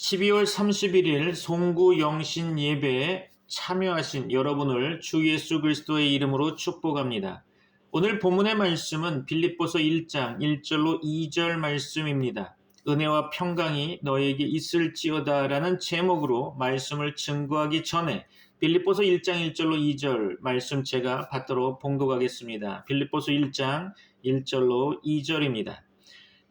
12월 31일 송구 영신 예배에 참여하신 여러분을 주 예수 그리스도의 이름으로 축복합니다. 오늘 본문의 말씀은 빌립보서 1장 1절로 2절 말씀입니다. 은혜와 평강이 너에게 있을지어다 라는 제목으로 말씀을 증거하기 전에 빌립보서 1장 1절로 2절 말씀 제가 받도록 봉독하겠습니다. 빌립보서 1장 1절로 2절입니다.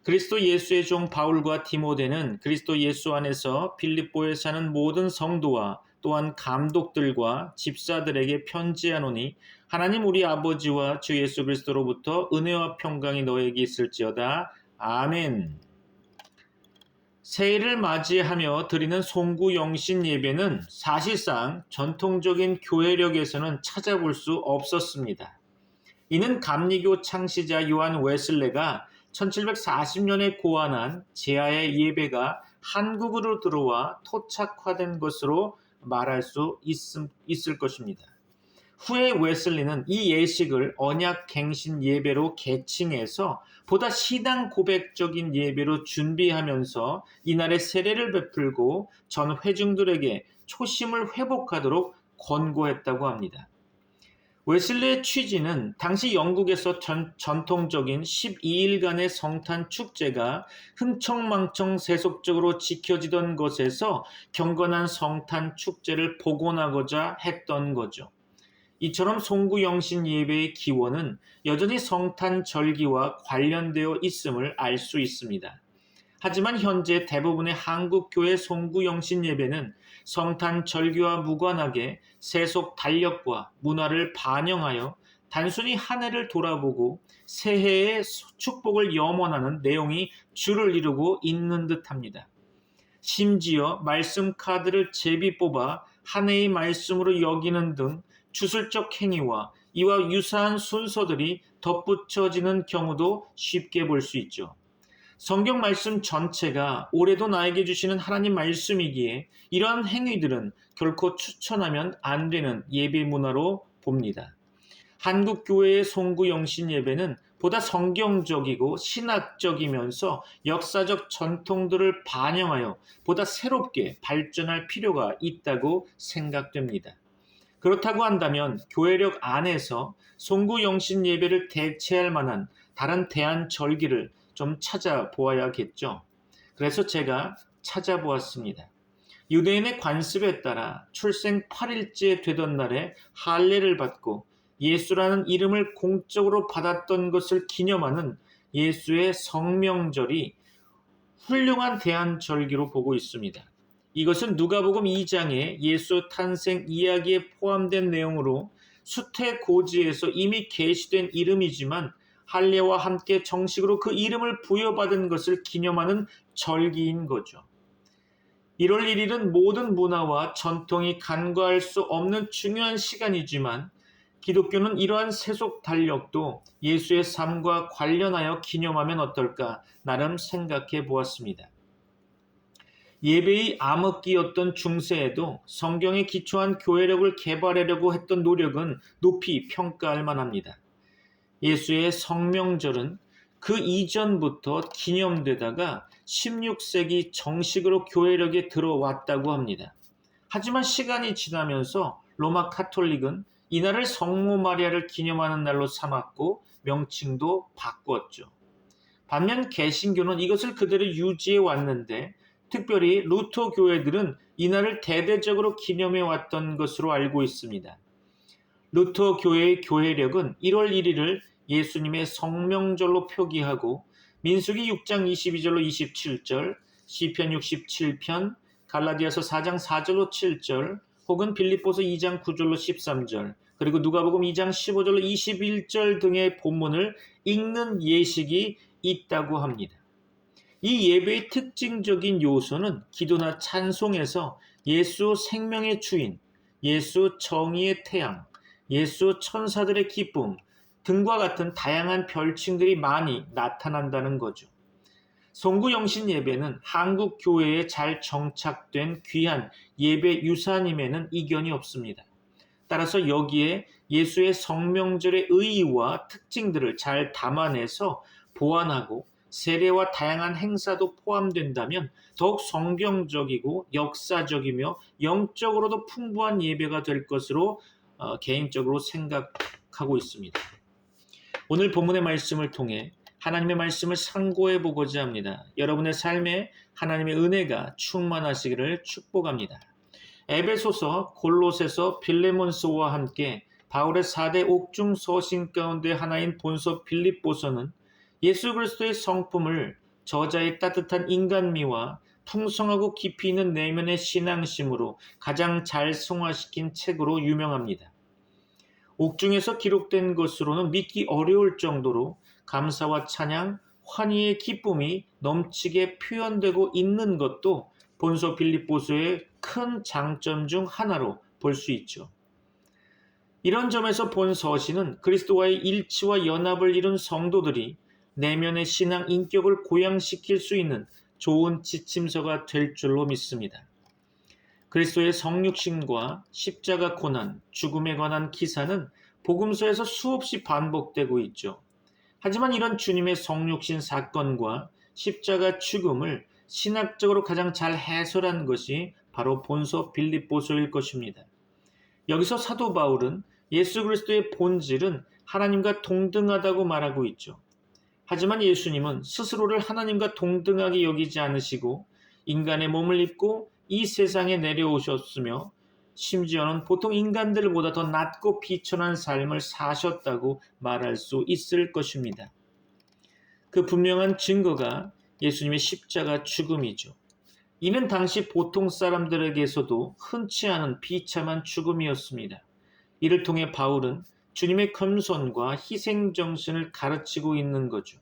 그리스도 예수의 종 바울과 디모데는 그리스도 예수 안에서 빌립보에 사는 모든 성도와 또한 감독들과 집사들에게 편지하노니 하나님 우리 아버지와 주 예수 그리스도로부터 은혜와 평강이 너에게 있을지어다. 아멘. 새해를 맞이하며 드리는 송구 영신 예배는 사실상 전통적인 교회력에서는 찾아볼 수 없었습니다. 이는 감리교 창시자 요한 웨슬레가 1740년에 고안한 제하의 예배가 한국으로 들어와 토착화된 것으로 말할 수 있을 것입니다. 후에 웨슬리는 이 예식을 언약갱신 예배로 개칭해서 보다 시당 고백적인 예배로 준비하면서 이날의 세례를 베풀고 전 회중들에게 초심을 회복하도록 권고했다고 합니다. 웨슬리의 취지는 당시 영국에서 전통적인 12일간의 성탄 축제가 흥청망청 세속적으로 지켜지던 것에서 경건한 성탄 축제를 복원하고자 했던 거죠. 이처럼 송구 영신 예배의 기원은 여전히 성탄 절기와 관련되어 있음을 알 수 있습니다. 하지만 현재 대부분의 한국교회 송구 영신 예배는 성탄 절기와 무관하게 세속 달력과 문화를 반영하여 단순히 한 해를 돌아보고 새해의 축복을 염원하는 내용이 주를 이루고 있는 듯합니다. 심지어 말씀 카드를 제비 뽑아 한 해의 말씀으로 여기는 등 주술적 행위와 이와 유사한 순서들이 덧붙여지는 경우도 쉽게 볼 수 있죠. 성경 말씀 전체가 올해도 나에게 주시는 하나님 말씀이기에 이러한 행위들은 결코 추천하면 안 되는 예배 문화로 봅니다. 한국 교회의 송구 영신 예배는 보다 성경적이고 신학적이면서 역사적 전통들을 반영하여 보다 새롭게 발전할 필요가 있다고 생각됩니다. 그렇다고 한다면 교회력 안에서 송구 영신 예배를 대체할 만한 다른 대안 절기를 좀 찾아보아야겠죠. 그래서 제가 찾아보았습니다. 유대인의 관습에 따라 출생 8일째 되던 날에 할례를 받고 예수라는 이름을 공적으로 받았던 것을 기념하는 예수의 성명절이 훌륭한 대안절기로 보고 있습니다. 이것은 누가복음 2장의 예수 탄생 이야기에 포함된 내용으로 수태고지에서 이미 계시된 이름이지만 할례와 함께 정식으로 그 이름을 부여받은 것을 기념하는 절기인 거죠. 1월 1일은 모든 문화와 전통이 간과할 수 없는 중요한 시간이지만 기독교는 이러한 세속 달력도 예수의 삶과 관련하여 기념하면 어떨까 나름 생각해 보았습니다. 예배의 암흑기였던 중세에도 성경에 기초한 교회력을 개발하려고 했던 노력은 높이 평가할 만합니다. 예수의 성명절은 그 이전부터 기념되다가 16세기 정식으로 교회력에 들어왔다고 합니다. 하지만 시간이 지나면서 로마 카톨릭은 이날을 성모 마리아를 기념하는 날로 삼았고 명칭도 바꿨죠. 반면 개신교는 이것을 그대로 유지해 왔는데 특별히 루터 교회들은 이날을 대대적으로 기념해 왔던 것으로 알고 있습니다. 루터 교회의 교회력은 1월 1일을 예수님의 성명절로 표기하고 민수기 6장 22절로 27절, 시편 67편, 갈라디아서 4장 4절로 7절, 혹은 빌립보서 2장 9절로 13절, 그리고 누가복음 2장 15절로 21절 등의 본문을 읽는 예식이 있다고 합니다. 이 예배의 특징적인 요소는 기도나 찬송에서 예수 생명의 주인, 예수 정의의 태양, 예수 천사들의 기쁨 등과 같은 다양한 별칭들이 많이 나타난다는 거죠. 송구 영신 예배는 한국 교회에 잘 정착된 귀한 예배 유산임에는 이견이 없습니다. 따라서 여기에 예수의 성명절의 의의와 특징들을 잘 담아내서 보완하고 세례와 다양한 행사도 포함된다면 더욱 성경적이고 역사적이며 영적으로도 풍부한 예배가 될 것으로 개인적으로 생각하고 있습니다. 오늘 본문의 말씀을 통해 하나님의 말씀을 상고해 보고자 합니다. 여러분의 삶에 하나님의 은혜가 충만하시기를 축복합니다. 에베소서, 골로새서, 빌레몬서와 함께 바울의 4대 옥중 서신 가운데 하나인 본서 빌립보서는 예수 그리스도의 성품을 저자의 따뜻한 인간미와 풍성하고 깊이 있는 내면의 신앙심으로 가장 잘 승화시킨 책으로 유명합니다. 옥중에서 기록된 것으로는 믿기 어려울 정도로 감사와 찬양, 환희의 기쁨이 넘치게 표현되고 있는 것도 본서 빌립보서의 큰 장점 중 하나로 볼 수 있죠. 이런 점에서 본 서신은 그리스도와의 일치와 연합을 이룬 성도들이 내면의 신앙 인격을 고양시킬 수 있는 좋은 지침서가 될 줄로 믿습니다. 그리스도의 성육신과 십자가 고난, 죽음에 관한 기사는 복음서에서 수없이 반복되고 있죠. 하지만 이런 주님의 성육신 사건과 십자가 죽음을 신학적으로 가장 잘 해설한 것이 바로 본서 빌립보서일 것입니다. 여기서 사도 바울은 예수 그리스도의 본질은 하나님과 동등하다고 말하고 있죠. 하지만 예수님은 스스로를 하나님과 동등하게 여기지 않으시고 인간의 몸을 입고 이 세상에 내려오셨으며 심지어는 보통 인간들보다 더 낮고 비천한 삶을 사셨다고 말할 수 있을 것입니다. 그 분명한 증거가 예수님의 십자가 죽음이죠. 이는 당시 보통 사람들에게서도 흔치 않은 비참한 죽음이었습니다. 이를 통해 바울은 주님의 겸손과 희생 정신을 가르치고 있는 거죠.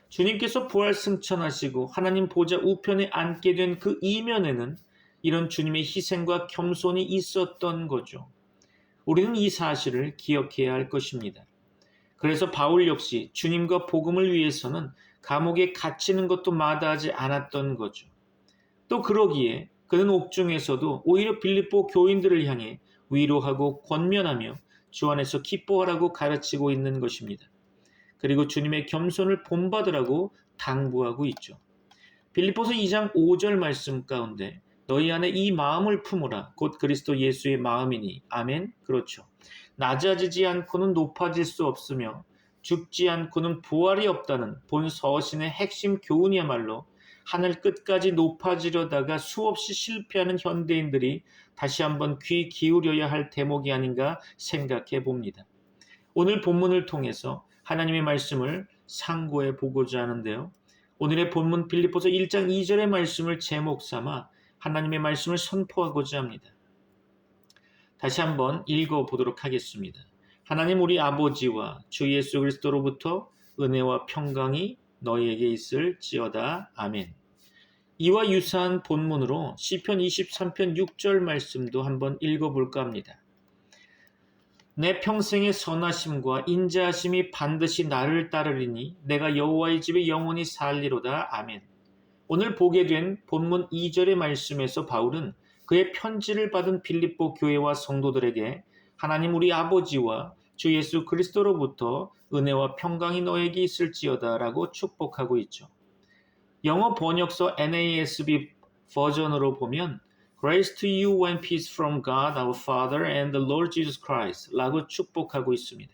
주님께서 부활 승천하시고 하나님 보좌 우편에 앉게 된 그 이면에는 이런 주님의 희생과 겸손이 있었던 거죠. 우리는 이 사실을 기억해야 할 것입니다. 그래서 바울 역시 주님과 복음을 위해서는 감옥에 갇히는 것도 마다하지 않았던 거죠. 또 그러기에 그는 옥중에서도 오히려 빌립보 교인들을 향해 위로하고 권면하며 주 안에서 기뻐하라고 가르치고 있는 것입니다. 그리고 주님의 겸손을 본받으라고 당부하고 있죠. 빌립보서 2장 5절 말씀 가운데 너희 안에 이 마음을 품으라 곧 그리스도 예수의 마음이니 아멘. 그렇죠. 낮아지지 않고는 높아질 수 없으며 죽지 않고는 부활이 없다는 본 서신의 핵심 교훈이야말로 하늘 끝까지 높아지려다가 수없이 실패하는 현대인들이 다시 한번 귀 기울여야 할 대목이 아닌가 생각해 봅니다. 오늘 본문을 통해서 하나님의 말씀을 상고해 보고자 하는데요. 오늘의 본문 빌립보서 1장 2절의 말씀을 제목 삼아 하나님의 말씀을 선포하고자 합니다. 다시 한번 읽어보도록 하겠습니다. 하나님 우리 아버지와 주 예수 그리스도로부터 은혜와 평강이 너희에게 있을지어다. 아멘. 이와 유사한 본문으로 시편 23편 6절 말씀도 한번 읽어볼까 합니다. 내 평생의 선하심과 인자하심이 반드시 나를 따르리니 내가 여호와의 집에 영원히 살리로다. 아멘. 오늘 보게 된 본문 2절의 말씀에서 바울은 그의 편지를 받은 빌립보 교회와 성도들에게 하나님 우리 아버지와 주 예수 그리스도로부터 은혜와 평강이 너에게 있을지어다 라고 축복하고 있죠. 영어 번역서 NASB 버전으로 보면 Grace to you and peace from God our Father and the Lord Jesus Christ 라고 축복하고 있습니다.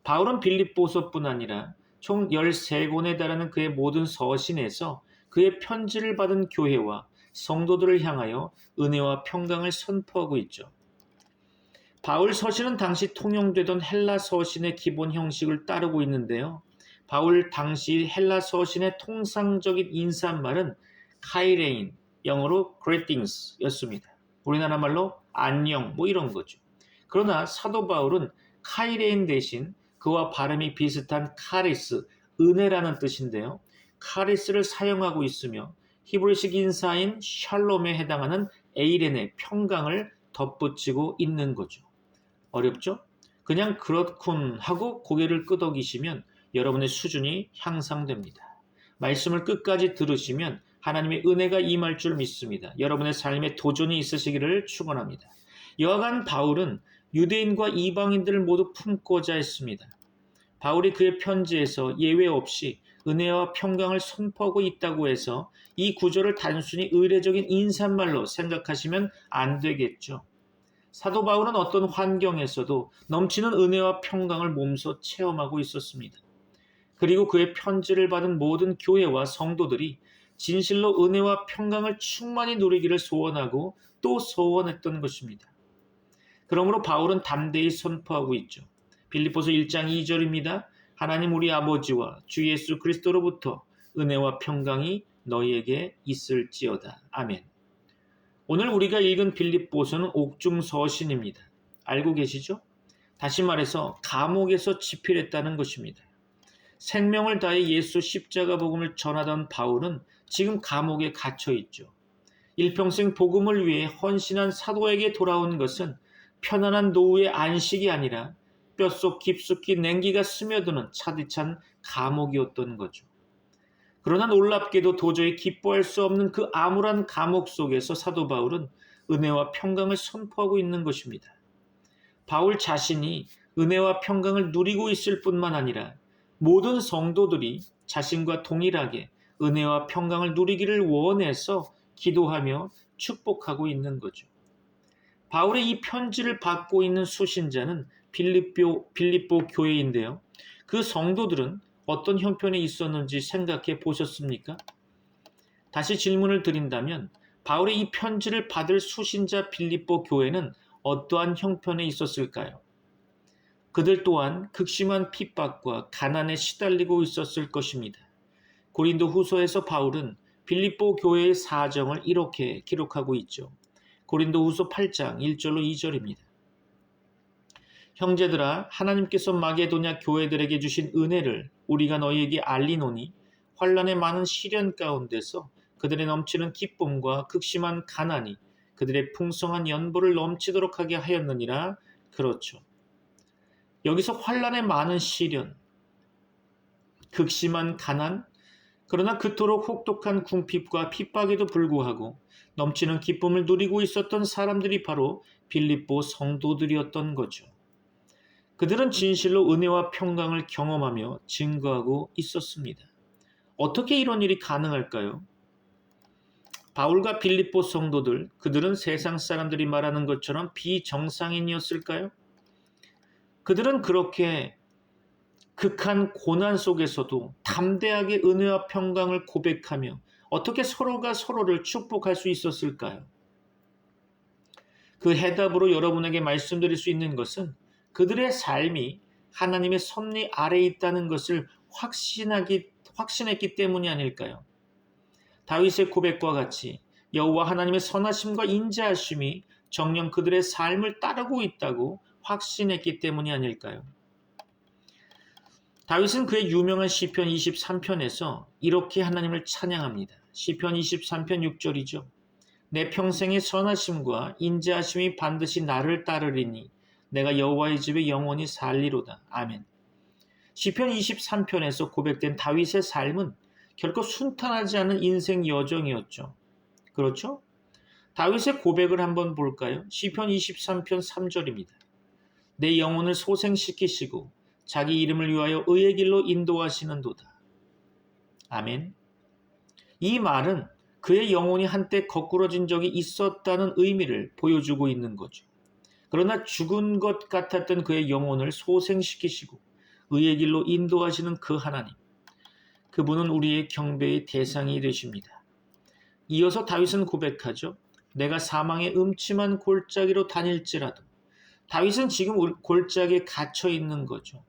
바울은 빌립보서뿐 아니라 총 13권에 달하는 그의 모든 서신에서 그의 편지를 받은 교회와 성도들을 향하여 은혜와 평강을 선포하고 있죠. 바울 서신은 당시 통용되던 헬라 서신의 기본 형식을 따르고 있는데요. 바울 당시 헬라 서신의 통상적인 인사말은 카이레인, 영어로 greetings 였습니다. 우리나라 말로 안녕 이런 거죠. 그러나 사도 바울은 카이레인 대신 그와 발음이 비슷한 카리스, 은혜라는 뜻인데요. 카리스를 사용하고 있으며 히브리식 인사인 샬롬에 해당하는 에이렌의 평강을 덧붙이고 있는 거죠. 어렵죠? 그냥 그렇군 하고 고개를 끄덕이시면 여러분의 수준이 향상됩니다. 말씀을 끝까지 들으시면 하나님의 은혜가 임할 줄 믿습니다. 여러분의 삶에 도전이 있으시기를 축원합니다. 여하간 바울은 유대인과 이방인들을 모두 품고자 했습니다. 바울이 그의 편지에서 예외 없이 은혜와 평강을 선포하고 있다고 해서 이 구절을 단순히 의례적인 인사말로 생각하시면 안 되겠죠. 사도 바울은 어떤 환경에서도 넘치는 은혜와 평강을 몸소 체험하고 있었습니다. 그리고 그의 편지를 받은 모든 교회와 성도들이 진실로 은혜와 평강을 충만히 누리기를 소원하고 또 소원했던 것입니다. 그러므로 바울은 담대히 선포하고 있죠. 빌립보서 1장 2절입니다. 하나님 우리 아버지와 주 예수 그리스도로부터 은혜와 평강이 너희에게 있을지어다. 아멘. 오늘 우리가 읽은 빌립보서는 옥중서신입니다. 알고 계시죠? 다시 말해서 감옥에서 집필했다는 것입니다. 생명을 다해 예수 십자가 복음을 전하던 바울은 지금 감옥에 갇혀 있죠. 일평생 복음을 위해 헌신한 사도에게 돌아온 것은 편안한 노후의 안식이 아니라 뼛속 깊숙이 냉기가 스며드는 차디찬 감옥이었던 거죠. 그러나 놀랍게도 도저히 기뻐할 수 없는 그 암울한 감옥 속에서 사도 바울은 은혜와 평강을 선포하고 있는 것입니다. 바울 자신이 은혜와 평강을 누리고 있을 뿐만 아니라 모든 성도들이 자신과 동일하게 은혜와 평강을 누리기를 원해서 기도하며 축복하고 있는 거죠. 바울의 이 편지를 받고 있는 수신자는 빌립보 교회인데요. 그 성도들은 어떤 형편에 있었는지 생각해 보셨습니까? 다시 질문을 드린다면 바울의 이 편지를 받을 수신자 빌립보 교회는 어떠한 형편에 있었을까요? 그들 또한 극심한 핍박과 가난에 시달리고 있었을 것입니다. 고린도 후서에서 바울은 빌립보 교회의 사정을 이렇게 기록하고 있죠. 고린도 후서 8장 1절로 2절입니다. 형제들아 하나님께서 마게도냐 교회들에게 주신 은혜를 우리가 너희에게 알리노니 환난의 많은 시련 가운데서 그들의 넘치는 기쁨과 극심한 가난이 그들의 풍성한 연보를 넘치도록 하게 하였느니라. 그렇죠. 여기서 환난의 많은 시련, 극심한 가난, 그러나 그토록 혹독한 궁핍과 핍박에도 불구하고 넘치는 기쁨을 누리고 있었던 사람들이 바로 빌립보 성도들이었던 거죠. 그들은 진실로 은혜와 평강을 경험하며 증거하고 있었습니다. 어떻게 이런 일이 가능할까요? 바울과 빌립보 성도들, 그들은 세상 사람들이 말하는 것처럼 비정상인이었을까요? 그들은 그렇게 극한 고난 속에서도 담대하게 은혜와 평강을 고백하며 어떻게 서로가 서로를 축복할 수 있었을까요? 그 해답으로 여러분에게 말씀드릴 수 있는 것은 그들의 삶이 하나님의 섭리 아래에 있다는 것을 확신했기 때문이 아닐까요? 다윗의 고백과 같이 여호와 하나님의 선하심과 인자하심이 정녕 그들의 삶을 따르고 있다고 확신했기 때문이 아닐까요? 다윗은 그의 유명한 시편 23편에서 이렇게 하나님을 찬양합니다. 시편 23편 6절이죠. 내 평생의 선하심과 인자하심이 반드시 나를 따르리니 내가 여호와의 집에 영원히 살리로다. 아멘. 시편 23편에서 고백된 다윗의 삶은 결코 순탄하지 않은 인생 여정이었죠. 그렇죠? 다윗의 고백을 한번 볼까요? 시편 23편 3절입니다. 내 영혼을 소생시키시고 자기 이름을 위하여 의의 길로 인도하시는도다. 아멘. 이 말은 그의 영혼이 한때 거꾸러진 적이 있었다는 의미를 보여주고 있는 거죠. 그러나 죽은 것 같았던 그의 영혼을 소생시키시고 의의 길로 인도하시는 그 하나님. 그분은 우리의 경배의 대상이 되십니다. 이어서 다윗은 고백하죠. 내가 사망의 음침한 골짜기로 다닐지라도. 다윗은 지금 골짜기에 갇혀 있는 거죠.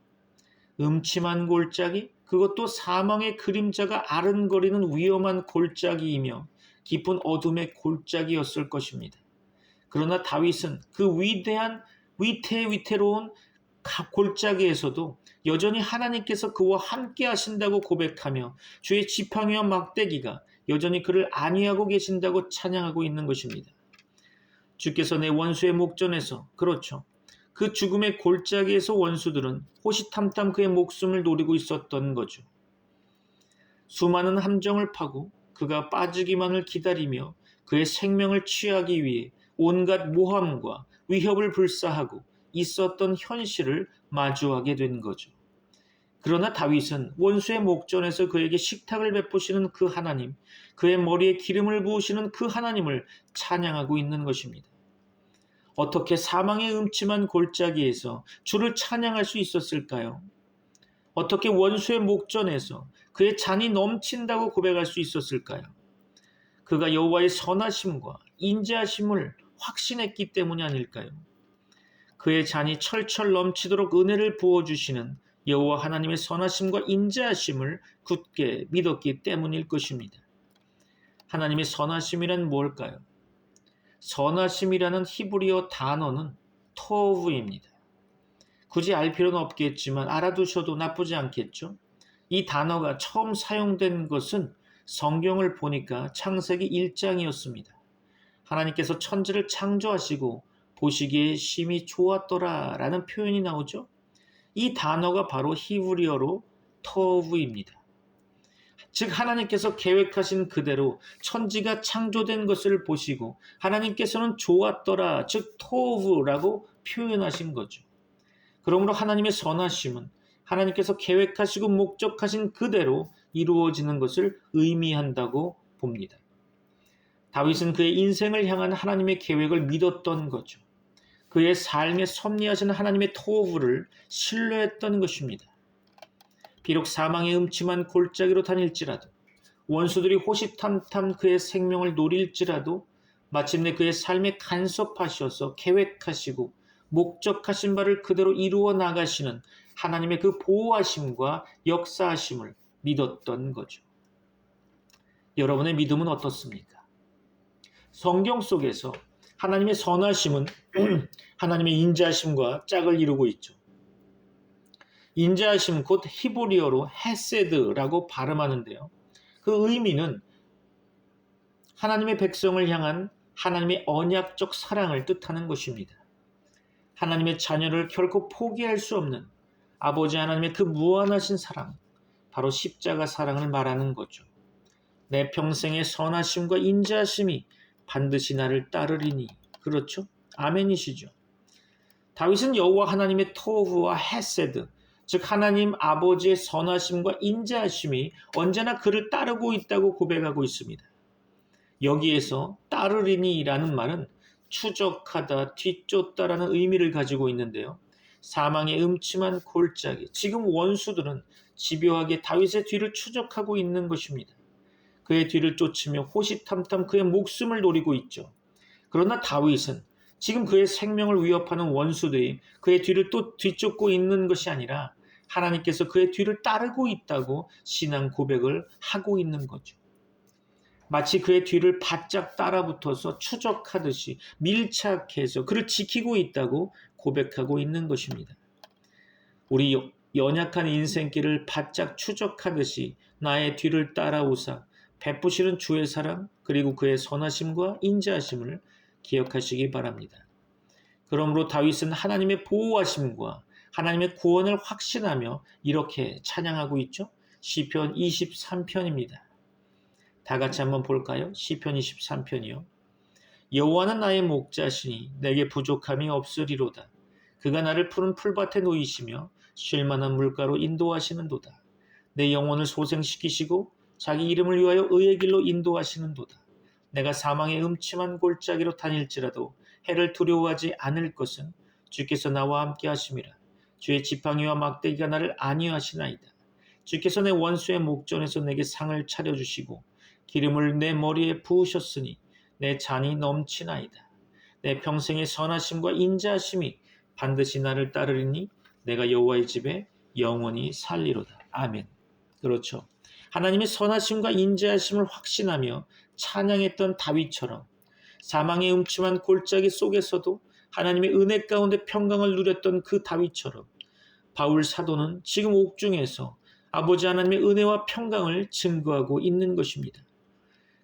음침한 골짜기, 그것도 사망의 그림자가 아른거리는 위험한 골짜기이며 깊은 어둠의 골짜기였을 것입니다. 그러나 다윗은 그 위태로운 골짜기에서도 여전히 하나님께서 그와 함께 하신다고 고백하며 주의 지팡이와 막대기가 여전히 그를 안위하고 계신다고 찬양하고 있는 것입니다. 주께서 내 원수의 목전에서, 그렇죠, 그 죽음의 골짜기에서 원수들은 호시탐탐 그의 목숨을 노리고 있었던 거죠. 수많은 함정을 파고 그가 빠지기만을 기다리며 그의 생명을 취하기 위해 온갖 모함과 위협을 불사하고 있었던 현실을 마주하게 된 거죠. 그러나 다윗은 원수의 목전에서 그에게 식탁을 베푸시는 그 하나님, 그의 머리에 기름을 부으시는 그 하나님을 찬양하고 있는 것입니다. 어떻게 사망의 음침한 골짜기에서 주를 찬양할 수 있었을까요? 어떻게 원수의 목전에서 그의 잔이 넘친다고 고백할 수 있었을까요? 그가 여호와의 선하심과 인자하심을 확신했기 때문이 아닐까요? 그의 잔이 철철 넘치도록 은혜를 부어주시는 여호와 하나님의 선하심과 인자하심을 굳게 믿었기 때문일 것입니다. 하나님의 선하심이란 무엇일까요? 선하심이라는 히브리어 단어는 토브입니다. 굳이 알 필요는 없겠지만 알아두셔도 나쁘지 않겠죠? 이 단어가 처음 사용된 것은 성경을 보니까 창세기 1장이었습니다. 하나님께서 천지를 창조하시고 보시기에 심히 좋았더라 라는 표현이 나오죠. 이 단어가 바로 히브리어로 토브입니다. 즉 하나님께서 계획하신 그대로 천지가 창조된 것을 보시고 하나님께서는 좋았더라, 즉 토브라고 표현하신 거죠. 그러므로 하나님의 선하심은 하나님께서 계획하시고 목적하신 그대로 이루어지는 것을 의미한다고 봅니다. 다윗은 그의 인생을 향한 하나님의 계획을 믿었던 거죠. 그의 삶에 섭리하신 하나님의 토브를 신뢰했던 것입니다. 비록 사망의 음침한 골짜기로 다닐지라도, 원수들이 호시탐탐 그의 생명을 노릴지라도 마침내 그의 삶에 간섭하셔서 계획하시고 목적하신 바를 그대로 이루어 나가시는 하나님의 그 보호하심과 역사하심을 믿었던 거죠. 여러분의 믿음은 어떻습니까? 성경 속에서 하나님의 선하심은 하나님의 인자하심과 짝을 이루고 있죠. 인자하심 곧 히브리어로 헤세드라고 발음하는데요. 그 의미는 하나님의 백성을 향한 하나님의 언약적 사랑을 뜻하는 것입니다. 하나님의 자녀를 결코 포기할 수 없는 아버지 하나님의 그 무한하신 사랑, 바로 십자가 사랑을 말하는 거죠. 내 평생의 선하심과 인자하심이 반드시 나를 따르리니. 그렇죠? 아멘이시죠. 다윗은 여호와 하나님의 토브와 헤세드, 즉 하나님 아버지의 선하심과 인자하심이 언제나 그를 따르고 있다고 고백하고 있습니다. 여기에서 따르리니라는 말은 추적하다, 뒤쫓다라는 의미를 가지고 있는데요. 사망의 음침한 골짜기, 지금 원수들은 집요하게 다윗의 뒤를 추적하고 있는 것입니다. 그의 뒤를 쫓으며 호시탐탐 그의 목숨을 노리고 있죠. 그러나 다윗은 지금 그의 생명을 위협하는 원수들이 그의 뒤를 또 뒤쫓고 있는 것이 아니라 하나님께서 그의 뒤를 따르고 있다고 신앙 고백을 하고 있는 거죠. 마치 그의 뒤를 바짝 따라붙어서 추적하듯이 밀착해서 그를 지키고 있다고 고백하고 있는 것입니다. 우리 연약한 인생길을 바짝 추적하듯이 나의 뒤를 따라오사 베푸시는 주의 사랑 그리고 그의 선하심과 인자하심을 기억하시기 바랍니다. 그러므로 다윗은 하나님의 보호하심과 하나님의 구원을 확신하며 이렇게 찬양하고 있죠. 시편 23편입니다. 다 같이 한번 볼까요? 시편 23편이요. 여호와는 나의 목자시니 내게 부족함이 없으리로다. 그가 나를 푸른 풀밭에 놓이시며 쉴만한 물가로 인도하시는도다. 내 영혼을 소생시키시고 자기 이름을 위하여 의의 길로 인도하시는도다. 내가 사망의 음침한 골짜기로 다닐지라도 해를 두려워하지 않을 것은 주께서 나와 함께 하심이라. 주의 지팡이와 막대기가 나를 안위하시나이다. 주께서 내 원수의 목전에서 내게 상을 차려주시고 기름을 내 머리에 부으셨으니 내 잔이 넘치나이다. 내 평생의 선하심과 인자하심이 반드시 나를 따르리니 내가 여호와의 집에 영원히 살리로다. 아멘. 그렇죠. 하나님의 선하심과 인자하심을 확신하며 찬양했던 다윗처럼 사망의 음침한 골짜기 속에서도 하나님의 은혜 가운데 평강을 누렸던 그 다윗처럼 바울 사도는 지금 옥중에서 아버지 하나님의 은혜와 평강을 증거하고 있는 것입니다.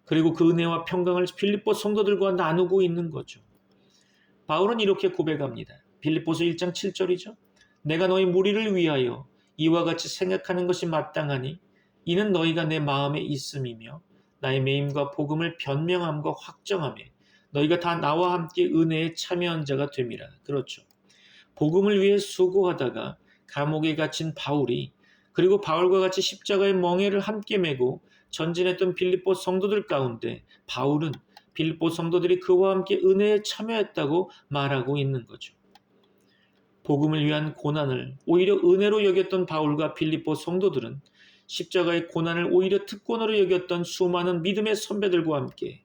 그리고 그 은혜와 평강을 빌립보 성도들과 나누고 있는 거죠. 바울은 이렇게 고백합니다. 빌립보서 1장 7절이죠. 내가 너희 무리를 위하여 이와 같이 생각하는 것이 마땅하니 이는 너희가 내 마음에 있음이며 나의 매임과 복음을 변명함과 확정함에 너희가 다 나와 함께 은혜에 참여한 자가 됨이라. 그렇죠. 복음을 위해 수고하다가 감옥에 갇힌 바울이 그리고 바울과 같이 십자가의 멍에를 함께 메고 전진했던 빌립보 성도들 가운데 바울은 빌립보 성도들이 그와 함께 은혜에 참여했다고 말하고 있는 거죠. 복음을 위한 고난을 오히려 은혜로 여겼던 바울과 빌립보 성도들은 십자가의 고난을 오히려 특권으로 여겼던 수많은 믿음의 선배들과 함께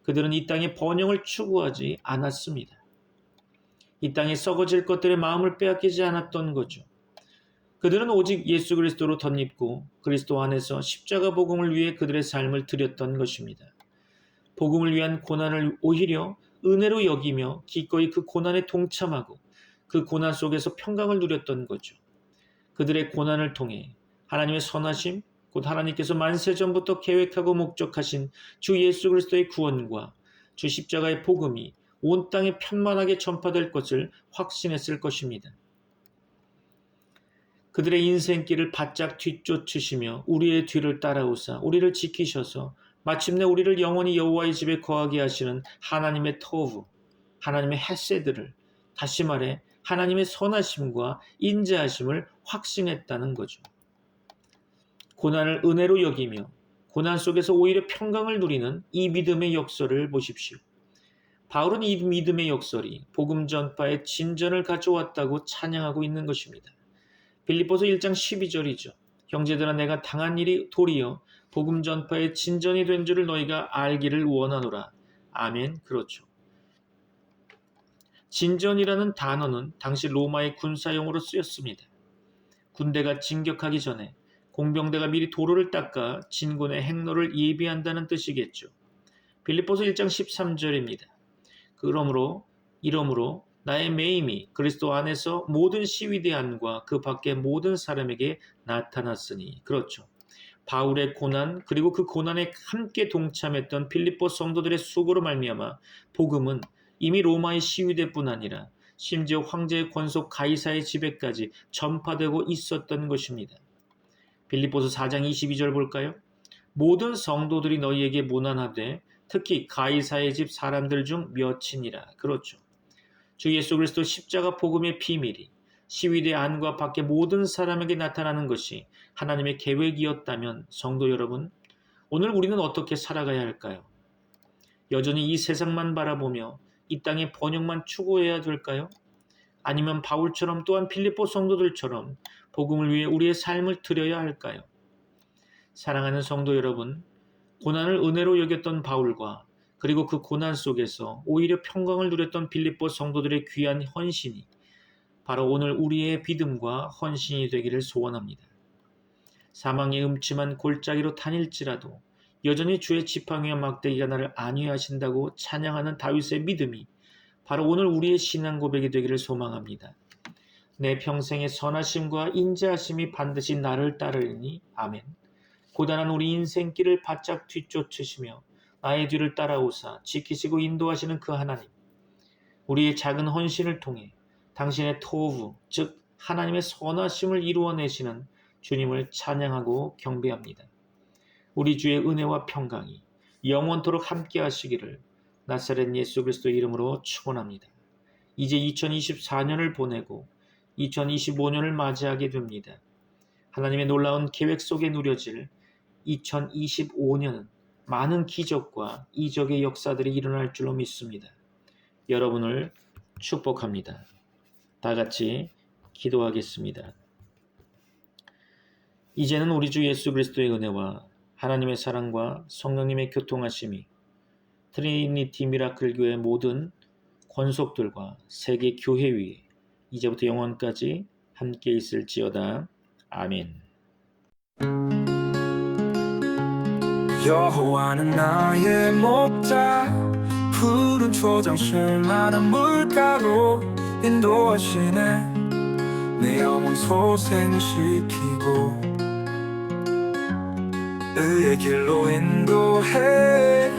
그들은 이 땅의 번영을 추구하지 않았습니다. 이 땅에 썩어질 것들의 마음을 빼앗기지 않았던 거죠. 그들은 오직 예수 그리스도로 덧입고 그리스도 안에서 십자가 복음을 위해 그들의 삶을 드렸던 것입니다. 복음을 위한 고난을 오히려 은혜로 여기며 기꺼이 그 고난에 동참하고 그 고난 속에서 평강을 누렸던 거죠. 그들의 고난을 통해 하나님의 선하심, 곧 하나님께서 만세전부터 계획하고 목적하신 주 예수 그리스도의 구원과 주 십자가의 복음이 온 땅에 편만하게 전파될 것을 확신했을 것입니다. 그들의 인생길을 바짝 뒤쫓으시며 우리의 뒤를 따라오사 우리를 지키셔서 마침내 우리를 영원히 여호와의 집에 거하게 하시는 하나님의 터후, 하나님의 헤세드를, 다시 말해 하나님의 선하심과 인자하심을 확신했다는 거죠. 고난을 은혜로 여기며 고난 속에서 오히려 평강을 누리는 이 믿음의 역설을 보십시오. 바울은 이 믿음의 역설이 복음 전파의 진전을 가져왔다고 찬양하고 있는 것입니다. 빌립보서 1장 12절이죠. 형제들아 내가 당한 일이 도리어 복음 전파의 진전이 된 줄을 너희가 알기를 원하노라. 아멘. 그렇죠. 진전이라는 단어는 당시 로마의 군사용어로 쓰였습니다. 군대가 진격하기 전에 공병대가 미리 도로를 닦아 진군의 행로를 예비한다는 뜻이겠죠. 빌립보서 1장 13절입니다. 이러므로 나의 매임이 그리스도 안에서 모든 시위대 안과 그 밖의 모든 사람에게 나타났으니. 그렇죠. 바울의 고난 그리고 그 고난에 함께 동참했던 빌립보 성도들의 수고로 말미암아 복음은 이미 로마의 시위대뿐 아니라 심지어 황제의 권속 가이사의 집에까지 전파되고 있었던 것입니다. 빌립보서 4장 22절 볼까요? 모든 성도들이 너희에게 문안하되 특히 가이사의 집 사람들 중 몇이니라. 그렇죠. 주 예수 그리스도 십자가 복음의 비밀이 시위대 안과 밖의 모든 사람에게 나타나는 것이 하나님의 계획이었다면 성도 여러분, 오늘 우리는 어떻게 살아가야 할까요? 여전히 이 세상만 바라보며 이 땅의 번영만 추구해야 될까요? 아니면 바울처럼 또한 빌립보 성도들처럼 복음을 위해 우리의 삶을 드려야 할까요? 사랑하는 성도 여러분, 고난을 은혜로 여겼던 바울과 그리고 그 고난 속에서 오히려 평강을 누렸던 빌립보 성도들의 귀한 헌신이 바로 오늘 우리의 믿음과 헌신이 되기를 소원합니다. 사망의 음침한 골짜기로 다닐지라도 여전히 주의 지팡이와 막대기가 나를 안위하신다고 찬양하는 다윗의 믿음이 바로 오늘 우리의 신앙 고백이 되기를 소망합니다. 내 평생의 선하심과 인자하심이 반드시 나를 따르리니 아멘. 고단한 우리 인생길을 바짝 뒤쫓으시며 나의 뒤를 따라오사 지키시고 인도하시는 그 하나님, 우리의 작은 헌신을 통해 당신의 토후, 즉 하나님의 선하심을 이루어내시는 주님을 찬양하고 경배합니다. 우리 주의 은혜와 평강이 영원토록 함께 하시기를 나사렛 예수 그리스도 이름으로 축원합니다. 이제 2024년을 보내고 2025년을 맞이하게 됩니다. 하나님의 놀라운 계획 속에 누려질 2025년은 많은 기적과 이적의 역사들이 일어날 줄로 믿습니다. 여러분을 축복합니다. 다 같이 기도하겠습니다. 이제는 우리 주 예수 그리스도의 은혜와 하나님의 사랑과 성령님의 교통하심이 트리니티 미라클 교회 모든 권속들과 세계 교회 위에 이제부터 영원까지 함께 있을지어다. 아멘. 여호와는 나의 목자 푸른 초장술 많은 물가로 인도하시네 내 영혼 소생시키고 의의 길로 인도해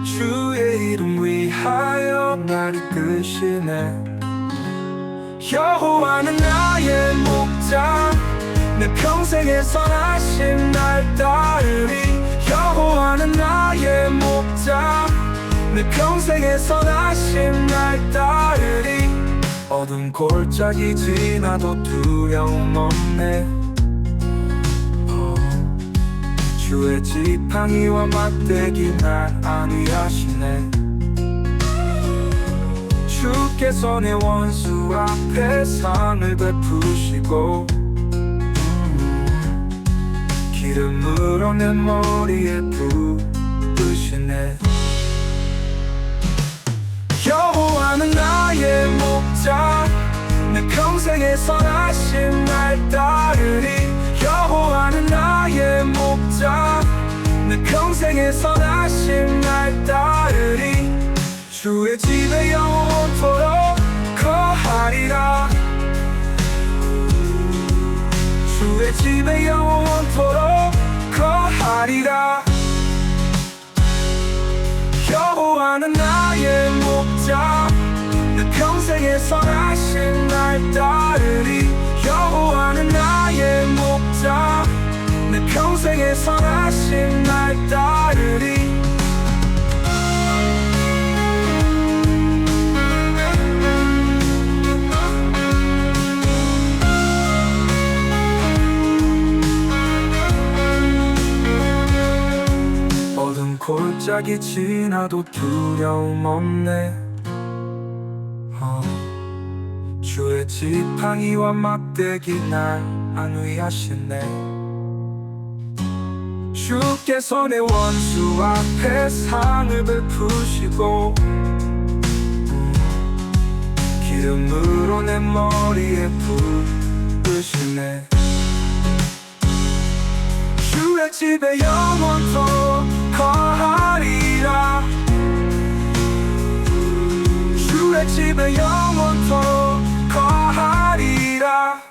주의 이름 위하여 날 이끄시네 여호와는 나의 목자 내 평생의 선하심 날 따르리 여호와는 나의 목자 내 평생의 선하심 날 따르리 어두운 골짜기 지나도 두려움 없네 주의 지팡이와 막대기 날 안위하시네. 주께서 내 원수 앞에 상을 베푸시고 기름으로 내 머리에 부으시네. 여호와는 나의 목자, 내 평생의 선하심 날 따르리. 여호와는 나의 목자, 내 평생의 선하심 날 따르리. 주의 집에 영원토록 거하리라. 주의 집에 영원토록 거하리라. 여호와는 나의 목자, 내 평생의 선하심 날 따르리. 여호와는 나의 목자, 내 평생의 선하심 날 따르리. 어둠 골짜기 지나도 두려움 없네. 주의 지팡이와 막대기 날 안위하시네. 주께서 내 원수 앞에 상을 베푸시고 기름으로 내 머리에 부으시네. 주의 집에 영원토록 거하리라. 주의 집에 영원토록 거하리라.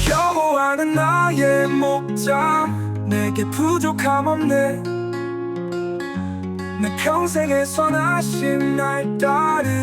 여호와는 나의 목자, 내게 부족함 없네. 내 평생의 선하심 날 따르리.